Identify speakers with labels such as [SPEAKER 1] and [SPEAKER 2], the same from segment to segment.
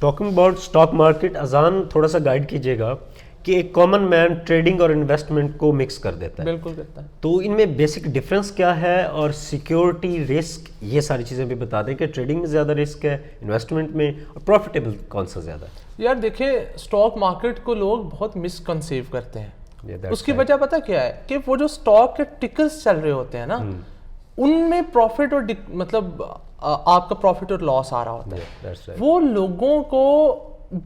[SPEAKER 1] Talking about stock market, अजान थोड़ा सा गाइड कीजिएगा कि एक कॉमन मैन ट्रेडिंग और इन्वेस्टमेंट को मिक्स कर देता है।
[SPEAKER 2] बिल्कुल करता है।
[SPEAKER 1] तो इनमें बेसिक डिफरेंस क्या है और सिक्योरिटी रिस्क, ये सारी चीज़ें भी बता दें कि ट्रेडिंग में ज़्यादा रिस्क है, इन्वेस्टमेंट में, और प्रॉफिटेबल कौन सा ज़्यादा है।
[SPEAKER 2] यार देखिए, स्टॉक मार्केट को लोग बहुत मिसकंसीव करते हैं। उसकी वजह पता क्या है कि वो जो स्टॉक के टिकर्स चल रहे होते हैं ना, उनमें प्रॉफिट और मतलब आपका प्रॉफिट और लॉस आ रहा होता है।
[SPEAKER 1] right.
[SPEAKER 2] वो लोगों को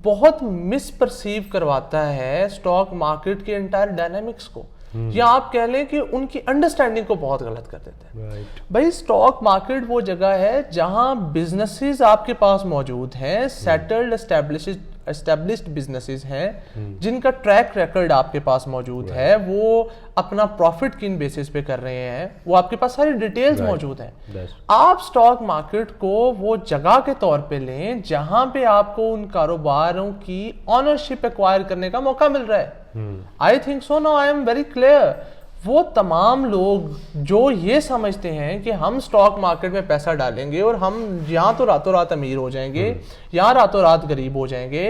[SPEAKER 2] बहुत मिसपर्सीव करवाता है स्टॉक मार्केट के एंटायर डायनामिक्स को, या आप कह लें कि उनकी अंडरस्टैंडिंग को बहुत गलत कर देते हैं।
[SPEAKER 1] right.
[SPEAKER 2] भाई, स्टॉक मार्केट वो जगह है जहां बिजनेसेस आपके पास मौजूद हैं, सेटल्ड एस्टेब्लिश्ड बिजनेसेस हैं, जिनका ट्रैक रिकॉर्ड आपके पास मौजूद है, वो अपना प्रॉफिट किन बेसिस पे कर रहे हैं, वो आपके पास सारी डिटेल्स मौजूद हैं। आप स्टॉक मार्केट को वो जगह के तौर पे लें जहां पे आपको उन कारोबारों की ऑनरशिप एक्वायर करने का मौका मिल रहा है। I think so, no I am very clear. वो तमाम लोग जो ये समझते हैं कि हम स्टॉक मार्केट में पैसा डालेंगे और हम यहाँ तो रातों रात अमीर हो जाएंगे, यहाँ रातों रात गरीब हो जाएंगे,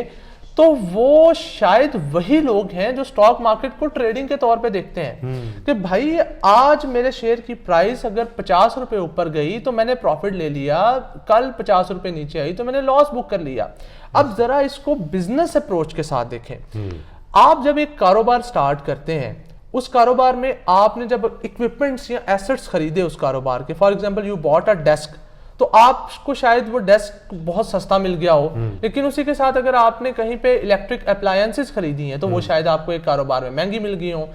[SPEAKER 2] तो वो शायद वही लोग हैं जो स्टॉक मार्केट को ट्रेडिंग के तौर पे देखते हैं कि भाई आज मेरे शेयर की प्राइस अगर 50 रुपए ऊपर गई तो मैंने प्रॉफिट ले लिया, कल 50 रुपए नीचे आई तो मैंने लॉस बुक कर लिया। अब जरा इसको बिजनेस अप्रोच के साथ देखें। आप जब एक कारोबार स्टार्ट करते हैं, उस कारोबार में आपने जब इक्विपमेंट्स या एसेट्स खरीदे उस कारोबार के, for example you bought a desk, तो आपको शायद वो डेस्क बहुत सस्ता मिल गया हो, लेकिन उसी के साथ अगर आपने कहीं पे इलेक्ट्रिक अप्लायंसेस खरीदी हैं तो वो शायद आपको एक कारोबार में महंगी मिल गई हो।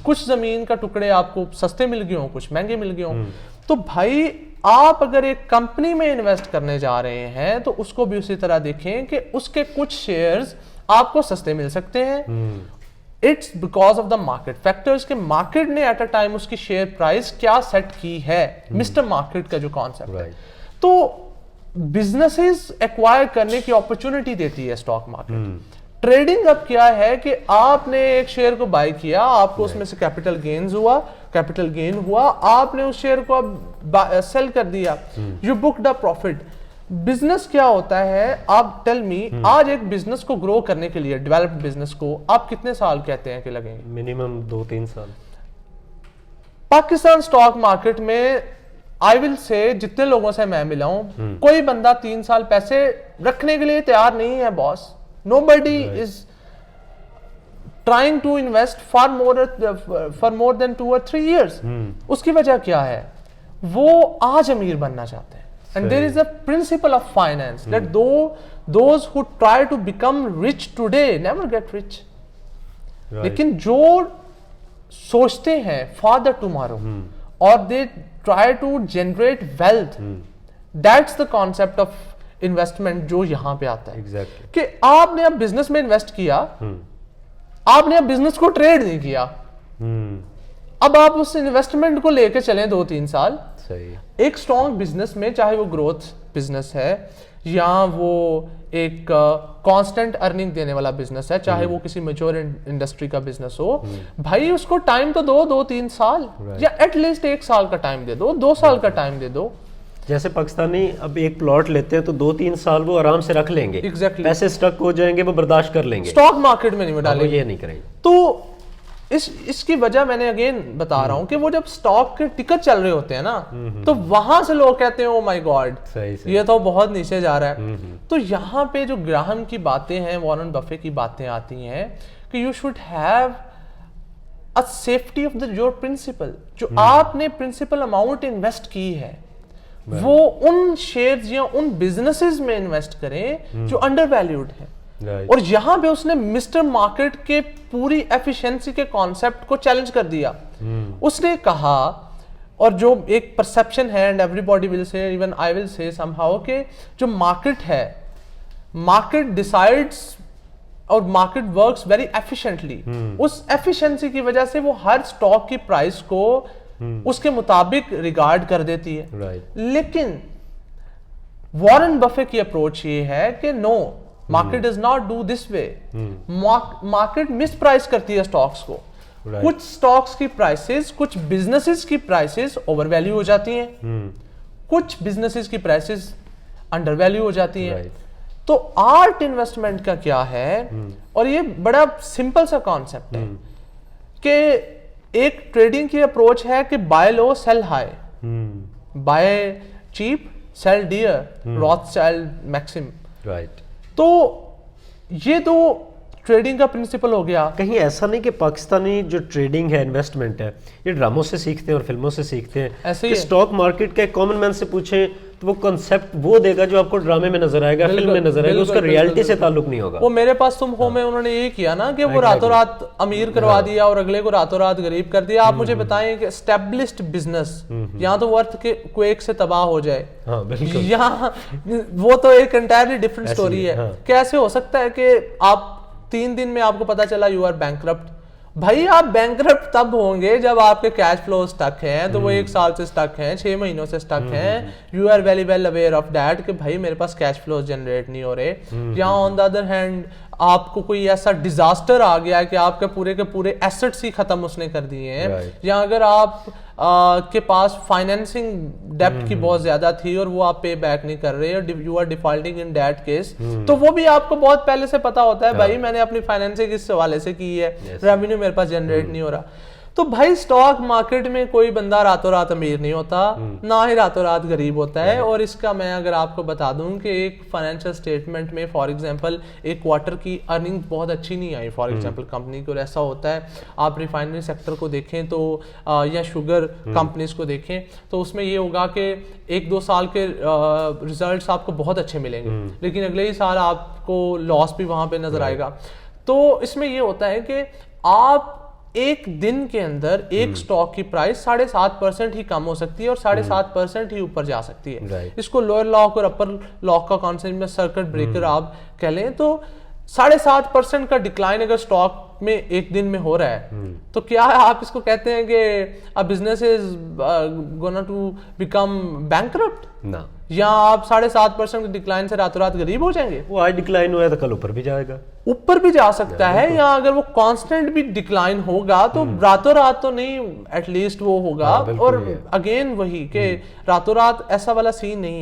[SPEAKER 2] कुछ जमीन का टुकड़े आपको सस्ते मिल गए हो, कुछ महंगे मिल गए हो। तो भाई, आप अगर एक कंपनी में इन्वेस्ट करने जा रहे हैं तो उसको भी उसी तरह देखें कि उसके कुछ शेयर्स आपको सस्ते मिल सकते हैं। It's because of the market factors के मार्केट ने एट अ टाइम उसकी शेयर प्राइस क्या सेट की है, मिस्टर मार्केट का जो कॉन्सेप्ट है। तो बिजनेसेस एक्वायर करने की अपॉर्चुनिटी देती है स्टॉक मार्केट। ट्रेडिंग अब क्या है कि आपने एक शेयर को बाय किया, आपको उसमें से कैपिटल गेन हुआ, आपने उस शेयर को अब सेल कर दिया, you booked a profit. Business क्या होता है, आप टेल मी, आज एक बिजनेस को ग्रो करने के लिए, डेवलप्ड बिजनेस को, आप कितने साल कहते हैं कि लगेंगे?
[SPEAKER 1] मिनिमम 2-3 साल।
[SPEAKER 2] पाकिस्तान स्टॉक मार्केट में आई विल से जितने लोगों से मैं मिला हूं, कोई बंदा 3 साल पैसे रखने के लिए तैयार नहीं है boss. Nobody is trying to invest for more than 2 or 3 years। उसकी वजह क्या है? वो आज अमीर बनना चाहते हैं। And there is a principle of finance that those who try to become rich today never get rich। लेकिन जो सोचते हैं for the tomorrow और they try to generate wealth, that's the concept of investment जो यहाँ पे आता है।
[SPEAKER 1] Exactly।
[SPEAKER 2] कि आपने अब बिजनेस में इन्वेस्ट किया, आपने अब बिजनेस को ट्रेड नहीं किया, अब आप उस इन्वेस्टमेंट को लेके चलें 2-3 साल।
[SPEAKER 1] सही।
[SPEAKER 2] एक स्ट्रॉन्ग बिजनेस में, चाहे वो ग्रोथ बिजनेस है या वो एक कांस्टेंट अर्निंग देने वाला बिजनेस है, चाहे वो किसी मैच्योर इंडस्ट्री का बिजनेस हो, भाई उसको टाइम तो दो 2-3 साल, या एटलीस्ट 1 साल का टाइम दे दो, 2 साल का टाइम दे दो।
[SPEAKER 1] जैसे पाकिस्तानी अब एक प्लॉट लेते हैं तो 2-3 साल वो आराम से रख लेंगे।
[SPEAKER 2] Exactly।
[SPEAKER 1] पैसे स्टक हो जाएंगे, वो बर्दाश्त कर लेंगे।
[SPEAKER 2] स्टॉक मार्केट में नहीं डालेंगे,
[SPEAKER 1] ये नहीं करेंगे।
[SPEAKER 2] तो इसकी वजह मैंने अगेन बता रहा हूं कि वो जब स्टॉक के टिकट चल रहे होते हैं ना, तो वहां से लोग कहते हैं ओ माय गॉड, ये तो बहुत नीचे जा रहा है। तो यहाँ पे जो ग्राहम की बातें हैं, वॉरेन बफे की बातें आती हैं कि you should have a safety of the your principle. जो आपने प्रिंसिपल अमाउंट इन्वेस्ट की है, वो उन शेयर्स या उन बिजनेसेस में इन्वेस्ट करें जो अंडर वैल्यूड है। और यहां पे उसने मिस्टर मार्केट के पूरी एफिशिएंसी के कॉन्सेप्ट को चैलेंज कर दिया। उसने कहा, और जो एक परसेप्शन है, and everybody will say, even I will say somehow, कि जो मार्केट है, मार्केट डिसाइड्स और मार्केट वर्क्स वेरी एफिशिएंटली। उस एफिशिएंसी की वजह से वो हर स्टॉक की प्राइस को उसके मुताबिक रिगार्ड कर देती है। लेकिन वॉरेन बफे की अप्रोच ये है कि no, market does not do this way. Market misprice करती है स्टॉक्स को। कुछ स्टॉक्स की प्राइसेस, कुछ बिजनेसेस की प्राइसेस ओवर वैल्यू हो जाती हैं, कुछ बिजनेसेस की प्राइसेस अंडर वैल्यू हो जाती हैं। तो आर्ट इन्वेस्टमेंट का क्या है, और ये बड़ा सिंपल सा कॉन्सेप्ट है कि एक ट्रेडिंग की अप्रोच है कि buy low sell high, buy cheap sell dear, Rothschild maxim.
[SPEAKER 1] Right.
[SPEAKER 2] तो ये तो ट्रेडिंग का प्रिंसिपल हो गया।
[SPEAKER 1] कहीं ऐसा नहीं कि पाकिस्तानी जो ट्रेडिंग है, इन्वेस्टमेंट है, ये ड्रामों से सीखते हैं और फिल्मों से सीखते हैं?
[SPEAKER 2] ऐसे
[SPEAKER 1] कि
[SPEAKER 2] ही
[SPEAKER 1] स्टॉक मार्केट का एक कॉमन मैन से पूछें तो वो कॉन्सेप्ट वो देगा जो आपको ड्रामे में नजर आएगा, फिल्म में नजर आएगा, उसका रियलिटी से ताल्लुक नहीं होगा।
[SPEAKER 2] वो मेरे पास तुम हो में उन्होंने ये किया ना कि वो रातों रात अमीर करवा दिया और अगले को रातों रात गरीब कर दिया। आप मुझे बताएं कि एस्टेब्लिश्ड बिजनेस यहाँ तो वर्थ के क्वेक से तबाह हो जाए,
[SPEAKER 1] हाँ बिल्कुल,
[SPEAKER 2] यहाँ वो तो एक एंटायरली डिफरेंट स्टोरी है।
[SPEAKER 1] हाँ।
[SPEAKER 2] कैसे हो सकता है कि आप 3 दिन में आपको पता चला यू आर बैंकरप्ट? भाई आप बैंकरप्ट तब होंगे जब आपके कैश फ्लो स्टक हैं, तो वो 1 साल से स्टक हैं, 6 महीनों से स्टक हैं, you are very well aware of that कि भाई मेरे पास कैश फ्लो जनरेट नहीं हो रहे। या ऑन द अदर हैंड आपको कोई ऐसा डिजास्टर आ गया है कि आपके पूरे एसेट्स ही खत्म उसने कर दिए हैं, या अगर आप के पास फाइनेंसिंग डेप्ट की बहुत ज्यादा थी और वो आप पे बैक नहीं कर रहे, you are defaulting in that case, तो वो भी आपको बहुत पहले से पता होता है भाई मैंने अपनी फाइनेंसिंग इस हवाले से की है, रेवेन्यू मेरे पास जनरेट नहीं हो रहा। तो भाई स्टॉक मार्केट में कोई बंदा रातों रात अमीर नहीं होता, ना ही रातों रात गरीब होता है। और इसका मैं अगर आपको बता दूं कि एक फाइनेंशियल स्टेटमेंट में फॉर एग्जांपल एक क्वार्टर की अर्निंग बहुत अच्छी नहीं आई फॉर एग्जांपल कंपनी को, ऐसा होता है। आप रिफाइनरी सेक्टर को देखें तो या शुगर कंपनीज को देखें तो उसमें ये होगा कि 1-2 साल के रिजल्ट्स आपको बहुत अच्छे मिलेंगे, लेकिन अगले ही साल आपको लॉस भी वहां पे नजर आएगा। तो इसमें ये होता है कि आप एक दिन के अंदर एक स्टॉक की प्राइस 7.5% ही कम हो सकती है और 7.5% ही ऊपर जा सकती है। इसको लोअर लॉक और अपर लॉक का कॉन्सेप्ट में सर्किट ब्रेकर आप कह लें। तो 7.5% का डिक्लाइन अगर स्टॉक में एक दिन में हो रहा है तो क्या आप इसको कहते हैं कि a business is gonna to become bankrupt?
[SPEAKER 1] ना।
[SPEAKER 2] या आप 7.5% के डिक्लाइन से रातों रात गरीब हो जाएंगे?
[SPEAKER 1] वो आज डिक्लाइन हुआ है तो कल ऊपर भी जाएगा,
[SPEAKER 2] ऊपर भी जा सकता है, या अगर वो कांस्टेंट भी डिक्लाइन होगा तो रातों रात तो नहीं, एटलीस्ट वो होगा। और अगेन वही कि रातों रात ऐसा वाला सीन नहीं है।